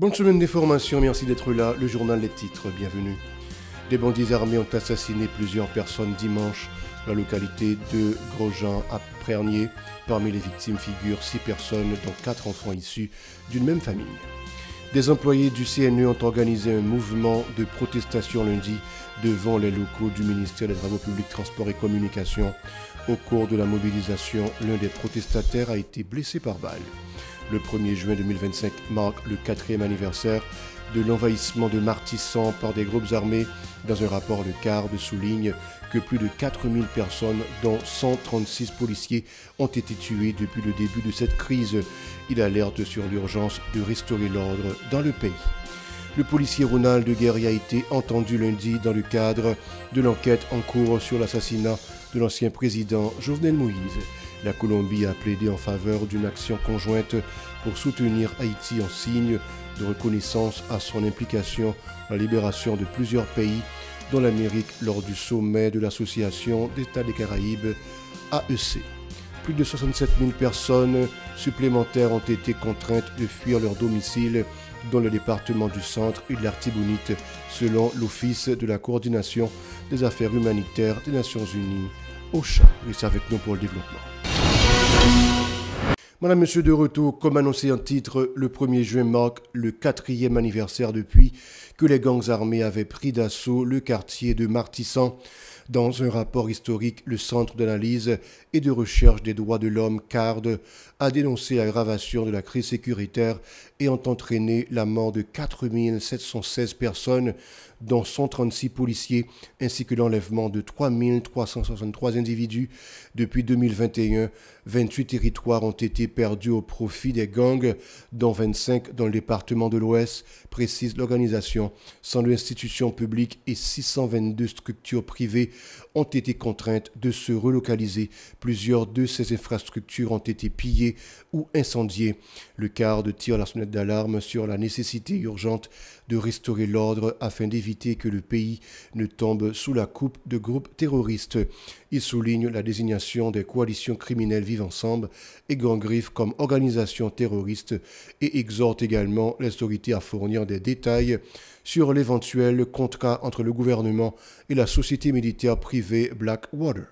Bonne semaine des formations, merci d'être là. Le journal Les Titres, bienvenue. Des bandits armés ont assassiné plusieurs personnes dimanche dans la localité de Grosjean à Prernier. Parmi les victimes figurent 6 personnes, dont 4 enfants issus d'une même famille. Des employés du CNE ont organisé un mouvement de protestation lundi devant les locaux du ministère des Travaux publics, Transports et Communications. Au cours de la mobilisation, l'un des protestataires a été blessé par balle. Le 1er juin 2025 marque le 4e anniversaire de l'envahissement de Martissan par des groupes armés. Dans un rapport, le CARD souligne que plus de 4000 personnes, dont 136 policiers, ont été tués depuis le début de cette crise. Il alerte sur l'urgence de restaurer l'ordre dans le pays. Le policier Ronald Guerrier a été entendu lundi dans le cadre de l'enquête en cours sur l'assassinat de l'ancien président Jovenel Moïse. La Colombie a plaidé en faveur d'une action conjointe pour soutenir Haïti en signe de reconnaissance à son implication dans la libération de plusieurs pays, dont l'Amérique lors du sommet de l'Association d'États des Caraïbes, AEC. Plus de 67 000 personnes supplémentaires ont été contraintes de fuir leur domicile dans le département du Centre et de l'Artibonite, selon l'Office de la coordination des affaires humanitaires des Nations Unies, OCHA. Restez avec nous pour le développement. Madame, Monsieur, de retour, comme annoncé en titre, le 1er juin marque le 4e anniversaire depuis que les gangs armés avaient pris d'assaut le quartier de Martissan. Dans un rapport historique, le Centre d'analyse et de recherche des droits de l'homme, CARD, a dénoncé l'aggravation de la crise sécuritaire ayant entraîné la mort de 4716 personnes, dont 136 policiers, ainsi que l'enlèvement de 3363 individus. Depuis 2021, 28 territoires ont été perdus au profit des gangs, dont 25 dans le département de l'Ouest, précise l'organisation. 102 institutions publiques et 622 structures privées ont été contraintes de se relocaliser. Plusieurs de ces infrastructures ont été pillées ou incendiées. Le CARD tire la sonnette d'alarme sur la nécessité urgente de restaurer l'ordre afin d'éviter que le pays ne tombe sous la coupe de groupes terroristes. Il souligne la désignation des coalitions criminelles Vivre Ensemble et Grand Griffe comme organisations terroristes et exhorte également les autorités à fournir des détails sur l'éventuel contrat entre le gouvernement et la société militaire privée Blackwater.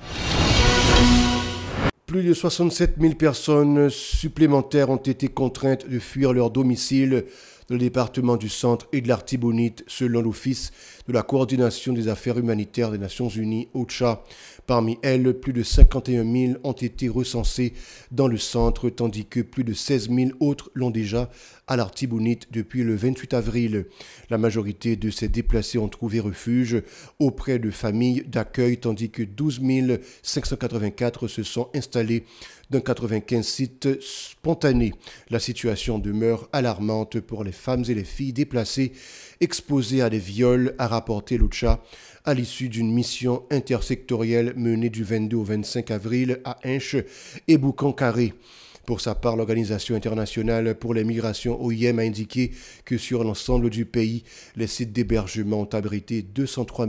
Plus de 67 000 personnes supplémentaires ont été contraintes de fuir leur domicile dans le département du Centre et de l'Artibonite, selon l'Office de la coordination des affaires humanitaires des Nations Unies, OCHA. Parmi elles, plus de 51 000 ont été recensées dans le centre, tandis que plus de 16 000 autres l'ont déjà à l'Artibonite depuis le 28 avril. La majorité de ces déplacés ont trouvé refuge auprès de familles d'accueil, tandis que 12 584 se sont installés dans 95 sites spontanés. La situation demeure alarmante pour les femmes et les filles déplacées exposées à des viols, a rapporté l'OCHA à l'issue d'une mission intersectorielle menée du 22 au 25 avril à Hinche et Boucan-Carré. Pour sa part, l'Organisation internationale pour les migrations OIM a indiqué que sur l'ensemble du pays, les sites d'hébergement ont abrité 203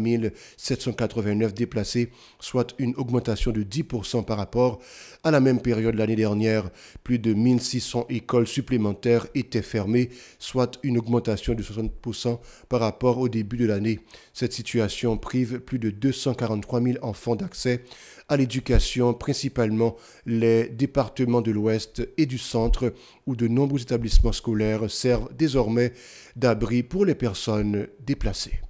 789 déplacés, soit une augmentation de 10% par rapport à la même période l'année dernière. Plus de 1600 écoles supplémentaires étaient fermées, soit une augmentation de 60% par rapport au début de l'année. Cette situation prive plus de 243 000 enfants d'accès à l'éducation, principalement les départements de l'Ouest et du Centre, où de nombreux établissements scolaires servent désormais d'abri pour les personnes déplacées.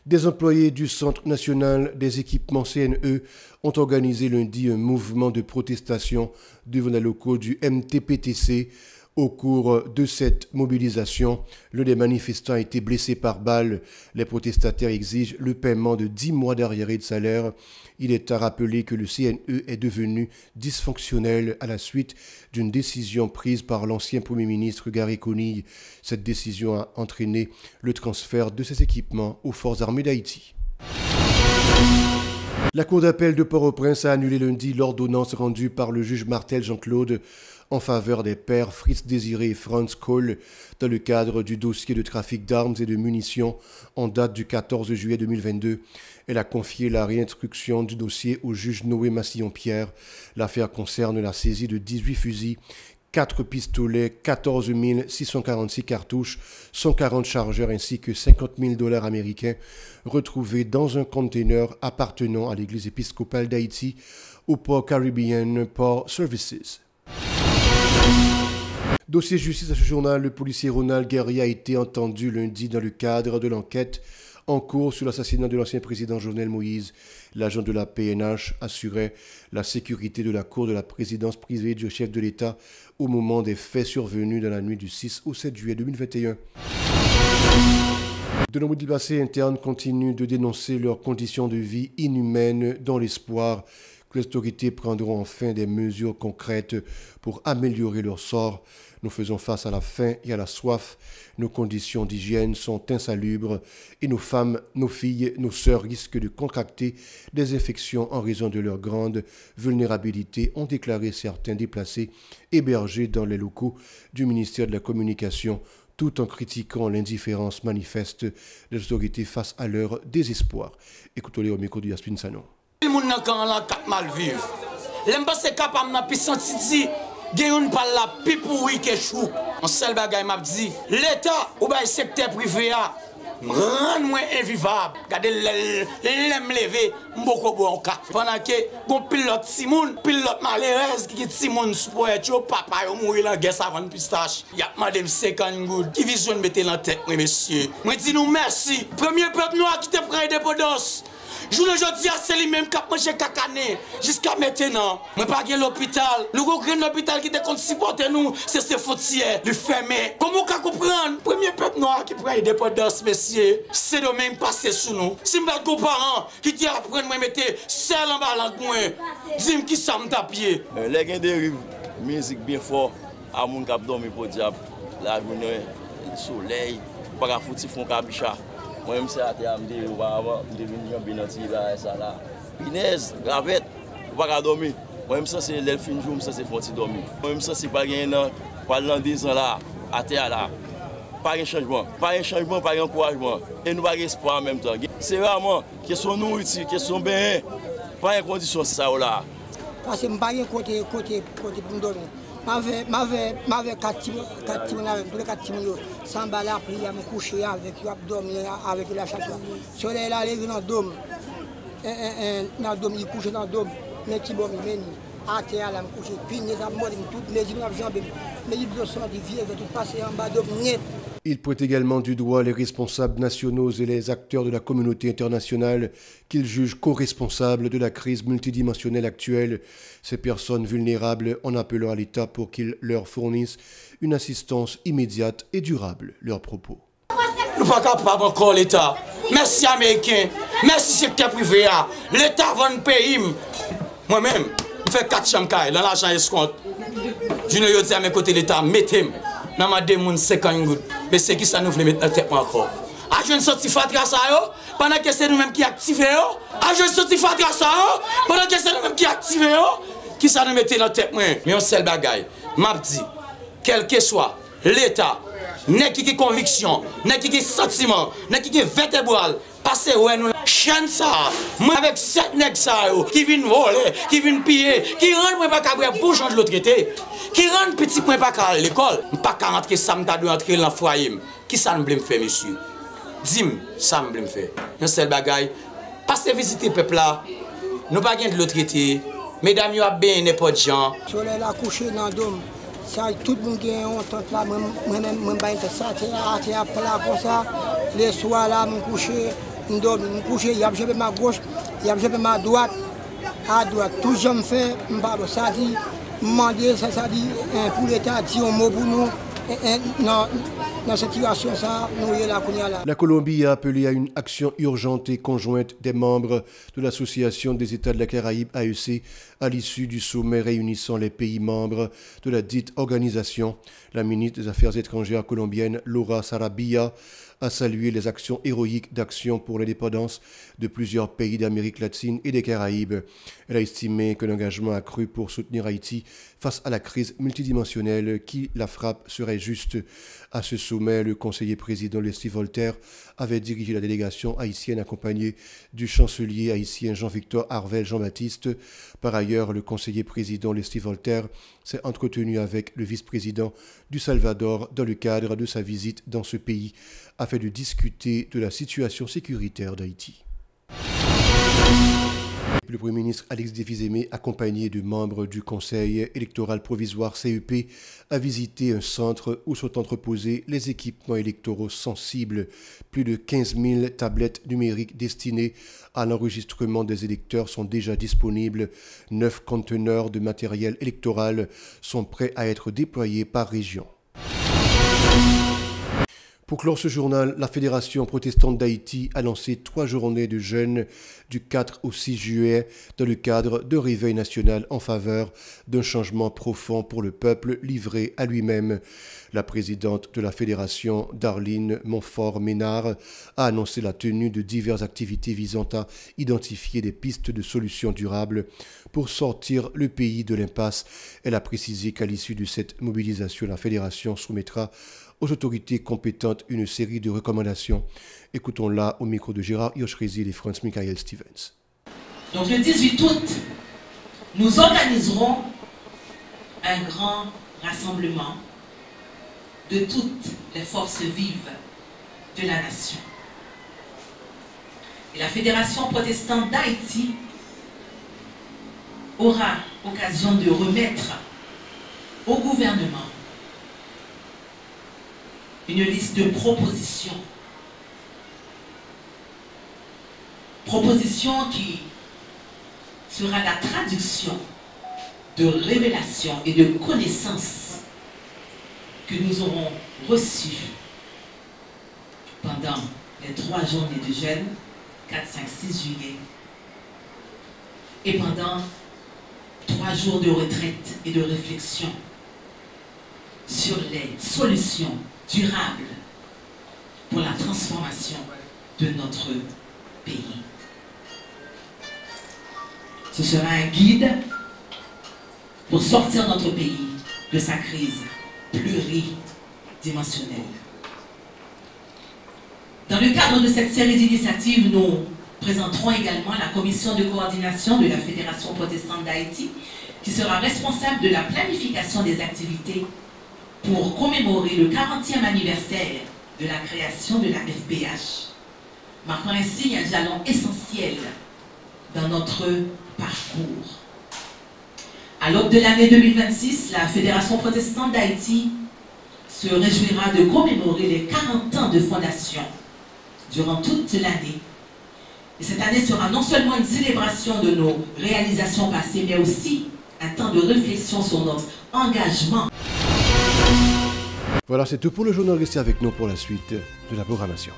Des employés du Centre national des équipements CNE ont organisé lundi un mouvement de protestation devant les locaux du MTPTC. Au cours de cette mobilisation, l'un des manifestants a été blessé par balle. Les protestataires exigent le paiement de 10 mois d'arriérés de salaire. Il est à rappeler que le CNE est devenu dysfonctionnel à la suite d'une décision prise par l'ancien Premier ministre Gary Conille. Cette décision a entraîné le transfert de ces équipements aux forces armées d'Haïti. La Cour d'appel de Port-au-Prince a annulé lundi l'ordonnance rendue par le juge Martel Jean-Claude en faveur des pères Fritz Désiré et Franz Kohl dans le cadre du dossier de trafic d'armes et de munitions en date du 14 juillet 2022. Elle a confié la réinstruction du dossier au juge Noé Massillon-Pierre. L'affaire concerne la saisie de 18 fusils, 4 pistolets, 14 646 cartouches, 140 chargeurs ainsi que 50 000 $ américains retrouvés dans un container appartenant à l'église épiscopale d'Haïti au port Caribbean Port Services. Dossier justice à ce journal, le policier Ronald Guerrier a été entendu lundi dans le cadre de l'enquête en cours sur l'assassinat de l'ancien président Jovenel Moïse. L'agent de la PNH assurait la sécurité de la cour de la présidence privée du chef de l'État au moment des faits survenus dans la nuit du 6 au 7 juillet 2021. De nombreux déplacés internes continuent de dénoncer leurs conditions de vie inhumaines dans l'espoir que les autorités prendront enfin des mesures concrètes pour améliorer leur sort. Nous faisons face à la faim et à la soif. Nos conditions d'hygiène sont insalubres et nos femmes, nos filles, nos sœurs risquent de contracter des infections en raison de leur grande vulnérabilité, ont déclaré certains déplacés hébergés dans les locaux du ministère de la Communication, tout en critiquant l'indifférence manifeste des autorités face à leur désespoir. Écoutez-les au micro de Yasmin Sanon. Le monde n'a qu'un mal vivre. L'aime pas c'est capable n'a plus senti dit gagne par la pipe oui que chou. On seul bagay m'a dit l'état ou bien secteur privé a rend moins invivable. Regardez l'aime lever beaucoup bon cas. Pendant que gon pilote Simon, pilote malheureuse qui Simon support yo papa yo mourir dans guerre savane pistache. Y a madame 50 good qui vision mettre dans tête moi monsieur. Moi dis nous merci. Premier peuple noir qui te prend indépendance. Je le dis à c'est lui-même qui a mangé cacané jusqu'à maintenant. Je ne pas à l'hôpital. Le gros hôpital qui te supporter nous, c'est ces fautières, le fermé. Comment on comprendre? Premier peuple noir qui prend indépendance, messieurs, c'est le même passé sous nous. Si je ne suis pas parents qui dit apprendre moi mettre seul en bas langue moi, dis-moi qui ça me tapier. Les gens dérive, musique bien fort, à mon cap dormir pour diable, la journée, le soleil, pas foutre fond cabicha. Moi-même, c'est à terre, je suis venu en binati, ça là. Inès, gravette, je ne peux pas dormir. Moi-même, ça c'est l'elfine jour, ça c'est fonti dormir. Moi-même, ça c'est pas gagné pendant 10 ans là, à terre là. Pas de changement, pas d'encouragement. Et nous n'avons pas d'espoir en même temps. C'est vraiment question de nourriture, question de bien, pas de conditions, c'est ça là. Parce que je n'ai pas de côté pour me dormir. M'avait 4 petits avec tous les 4 petits sans balle à prier, à me coucher avec, à dormir avec la chasse. Soleil là, il est dans le dôme. Dans le dôme, il couche dans le dôme. Mais qui bon, il mène à terre là, me coucher. Puis les amours, toutes les jambes, mais il doit sortir, il va tout passer en bas de dôme. Il pointe également du doigt les responsables nationaux et les acteurs de la communauté internationale qu'il juge co-responsables de la crise multidimensionnelle actuelle. Ces personnes vulnérables en appelant à l'État pour qu'il leur fournisse une assistance immédiate et durable. Leurs propos. Nous ne sommes pas capables encore l'État. Merci Américains, merci secteur privé. L'État va nous payer. Moi-même, je fais 4 chambres dans l'argent escompte. Je ne dis à mes côtés l'État, mettez-moi. Dans ma démon 50 gouttes. Mais c'est qui ça nous voulait mettre dans tête encore. A je ne sorti fatra ça yo, pendant que c'est nous-mêmes qui activons yo. A je ne sorti fatra ça yo, pendant que c'est nous-mêmes qui activons yo. Qui ça nous mettait dans tête moi. Mais on seul bagaille. M'a dit, quel que soit l'État, n'est qui conviction, n'est qui sentiment, n'est qui vertébral, passez ouais nous chaîne ça. Moi avec 7 nèg ça yo qui viennent voler, qui viennent piller, qui rendent moi pas cabrer pour changer l'autre traité. Qui rend petit point pas à l'école, pas qu'à rentrer ça me doit entrer dans le foyer. Qui ça me faire monsieur? Dis-moi, ça me faire. Un seul bagaille, passez visiter peuple là. Nous pas gain de l'autre traité. Mesdames yo a bien n'importe gens. Soleil là couché dans le dôme. Ça tout le monde gagne entente là moi pas ça à plat comme ça. Les soirs là me coucher, me dormir, me coucher, y a jeté ma gauche, y a jeté ma droite. À droite tout j'aime faire, m'pa ça dit demander ça dit pour l'État dire un mot pour nous dans cette situation ça nous est là. La Colombie a appelé à une action urgente et conjointe des membres de l'Association des États de la Caraïbe AEC à l'issue du sommet réunissant les pays membres de la dite organisation. La ministre des Affaires étrangères colombienne Laura Sarabia a salué les actions héroïques d'action pour l'indépendance de plusieurs pays d'Amérique latine et des Caraïbes. Elle a estimé que l'engagement accru pour soutenir Haïti face à la crise multidimensionnelle qui la frappe serait juste à ce sauver. sommet, le conseiller président Leslie Voltaire avait dirigé la délégation haïtienne accompagnée du chancelier haïtien Jean-Victor Harvel Jean-Baptiste. Par ailleurs, le conseiller président Leslie Voltaire s'est entretenu avec le vice-président du Salvador dans le cadre de sa visite dans ce pays afin de discuter de la situation sécuritaire d'Haïti. Le Premier ministre Alex Défis-Aimé, accompagné de membres du Conseil électoral provisoire CEP, a visité un centre où sont entreposés les équipements électoraux sensibles. Plus de 15 000 tablettes numériques destinées à l'enregistrement des électeurs sont déjà disponibles. 9 conteneurs de matériel électoral sont prêts à être déployés par région. Pour clore ce journal, la Fédération protestante d'Haïti a lancé 3 journées de jeûne du 4 au 6 juillet dans le cadre d'un réveil national en faveur d'un changement profond pour le peuple livré à lui-même. La présidente de la Fédération, Darline Montfort-Ménard, a annoncé la tenue de diverses activités visant à identifier des pistes de solutions durables pour sortir le pays de l'impasse. Elle a précisé qu'à l'issue de cette mobilisation, la Fédération soumettra aux autorités compétentes une série de recommandations. Écoutons-la au micro de Gérard Yoshrézil et Franz Michael Stevens. Donc le 18 août, nous organiserons un grand rassemblement de toutes les forces vives de la nation. Et la Fédération protestante d'Haïti aura occasion de remettre au gouvernement une liste de propositions. Propositions qui sera la traduction de révélations et de connaissances que nous aurons reçues pendant les 3 journées de jeûne, 4, 5, 6 juillet, et pendant 3 jours de retraite et de réflexion sur les solutions durables pour la transformation de notre pays. Ce sera un guide pour sortir notre pays de sa crise pluridimensionnelle. Dans le cadre de cette série d'initiatives, nous présenterons également la commission de coordination de la Fédération protestante d'Haïti qui sera responsable de la planification des activités pour commémorer le 40e anniversaire de la création de la FPH, marquant ainsi un jalon essentiel dans notre parcours. À l'aube de l'année 2026, la Fédération protestante d'Haïti se réjouira de commémorer les 40 ans de fondation durant toute l'année. Et cette année sera non seulement une célébration de nos réalisations passées, mais aussi un temps de réflexion sur notre engagement. Voilà, c'est tout pour le journal. Restez avec nous pour la suite de la programmation.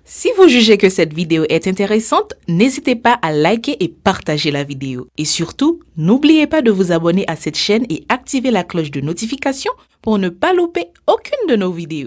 Si vous jugez que cette vidéo est intéressante, n'hésitez pas à liker et partager la vidéo. Et surtout, n'oubliez pas de vous abonner à cette chaîne et activer la cloche de notification pour ne pas louper aucune de nos vidéos.